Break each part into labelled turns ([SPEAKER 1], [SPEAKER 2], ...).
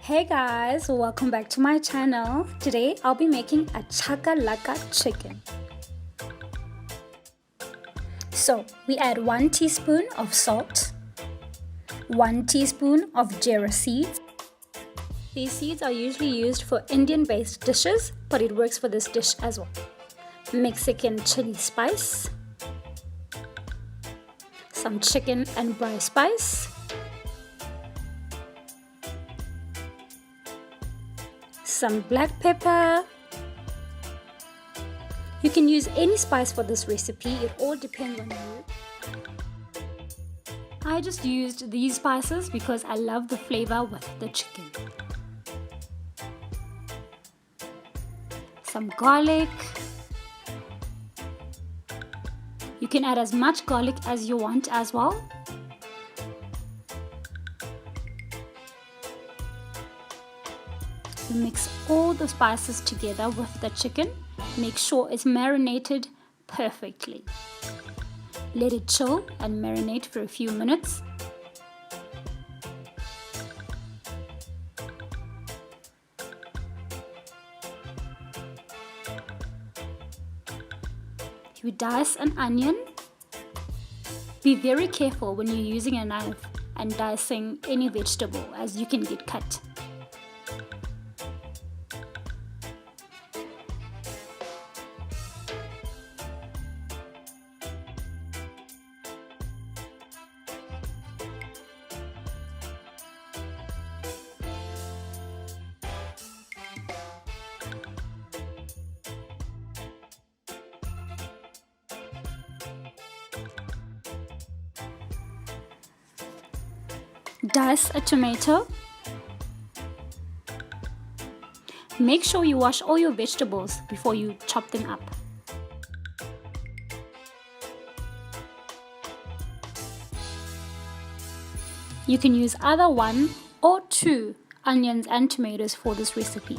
[SPEAKER 1] Hey guys, welcome back to my channel. Today I'll be making a chakalaka chicken. So we add 1 teaspoon of salt, 1 teaspoon of jeera seeds. These seeds are usually used for Indian based dishes, but it works for this dish as well. Mexican chili spice, some chicken and braais spice, some black pepper. You can use any spice for this recipe, it all depends on you. I just used these spices because I love the flavor with the chicken. Some garlic. You can add as much garlic as you want as well. Mix all the spices together with the chicken. Make sure it's marinated perfectly. Let it chill and marinate for a few minutes. You dice an onion. Be very careful when you're using a knife and dicing any vegetable, as you can get cut. Dice a tomato. Make sure you wash all your vegetables before you chop them up. You can use either 1 or 2 onions and tomatoes for this recipe.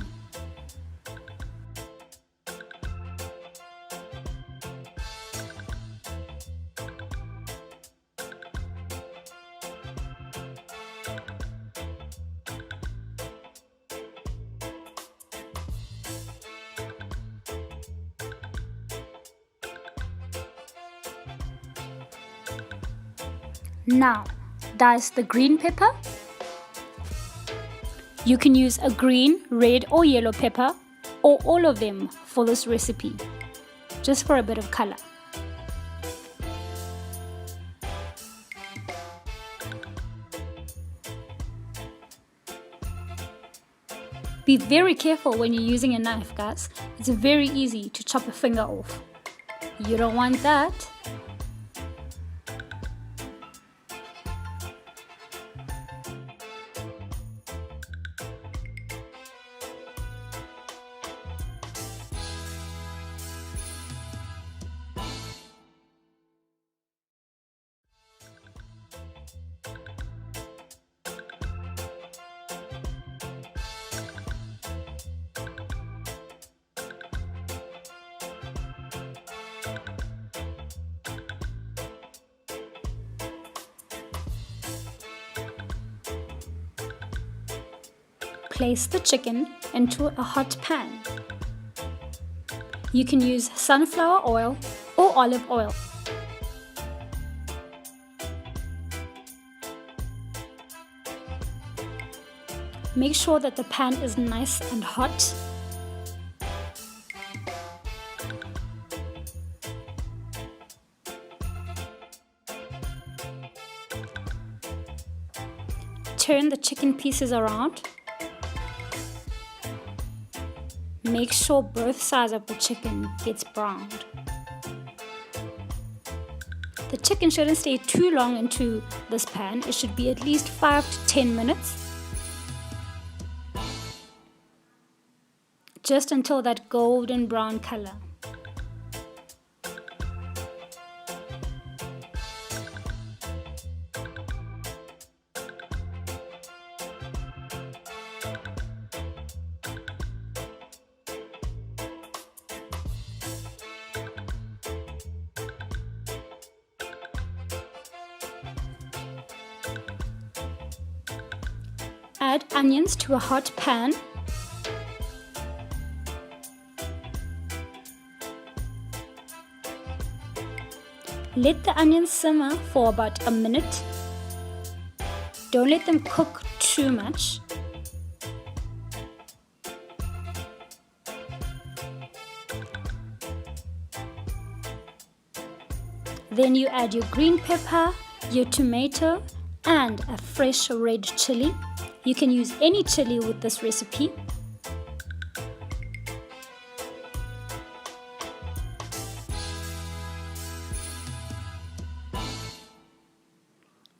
[SPEAKER 1] Now, dice the green pepper. You can use a green, red or yellow pepper or all of them for this recipe, just for a bit of color. Be very careful when you're using a knife, guys. It's very easy to chop a finger off. You don't want that. Place the chicken into a hot pan. You can use sunflower oil or olive oil. Make sure that the pan is nice and hot. Turn the chicken pieces around. Make sure both sides of the chicken gets browned. The chicken shouldn't stay too long into this pan. It should be at least 5 to 10 minutes. Just until that golden brown color. Add onions to a hot pan. Let the onions simmer for about a minute. Don't let them cook too much. Then you add your green pepper, your tomato, and a fresh red chili. You can use any chili with this recipe.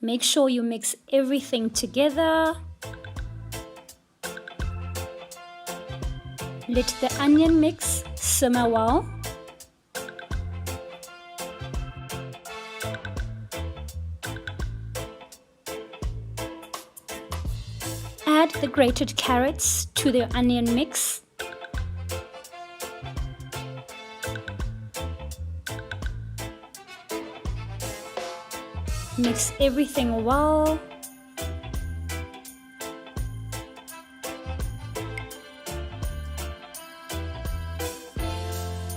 [SPEAKER 1] Make sure you mix everything together. Let the onion mix simmer well. Add the grated carrots to the onion mix. Mix everything well.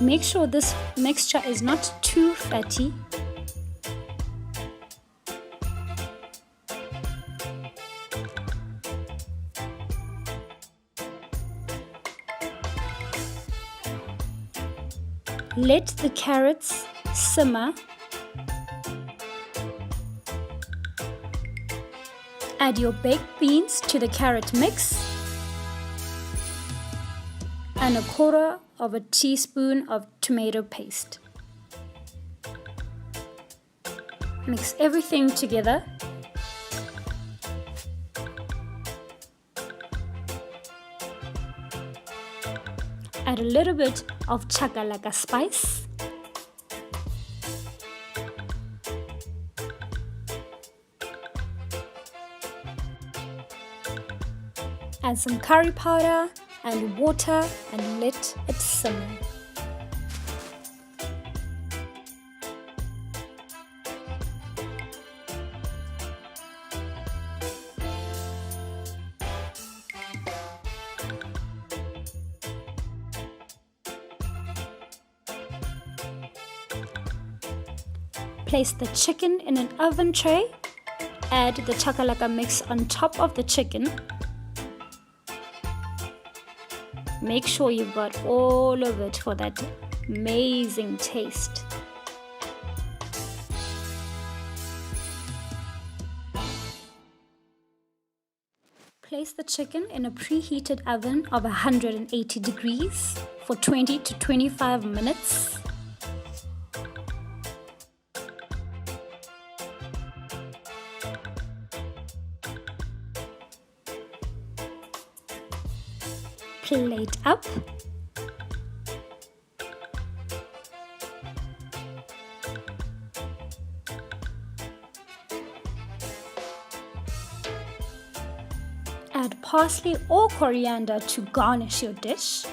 [SPEAKER 1] Make sure this mixture is not too fatty. Let the carrots simmer. Add your baked beans to the carrot mix and 1/4 teaspoon of tomato paste. Mix everything together. Add a little bit of Chakalaka spice. Add some curry powder and water and let it simmer. Place the chicken in an oven tray. Add the chakalaka mix on top of the chicken. Make sure you've got all of it for that amazing taste. Place the chicken in a preheated oven of 180 degrees for 20 to 25 minutes. Plate up. Add parsley or coriander to garnish your dish.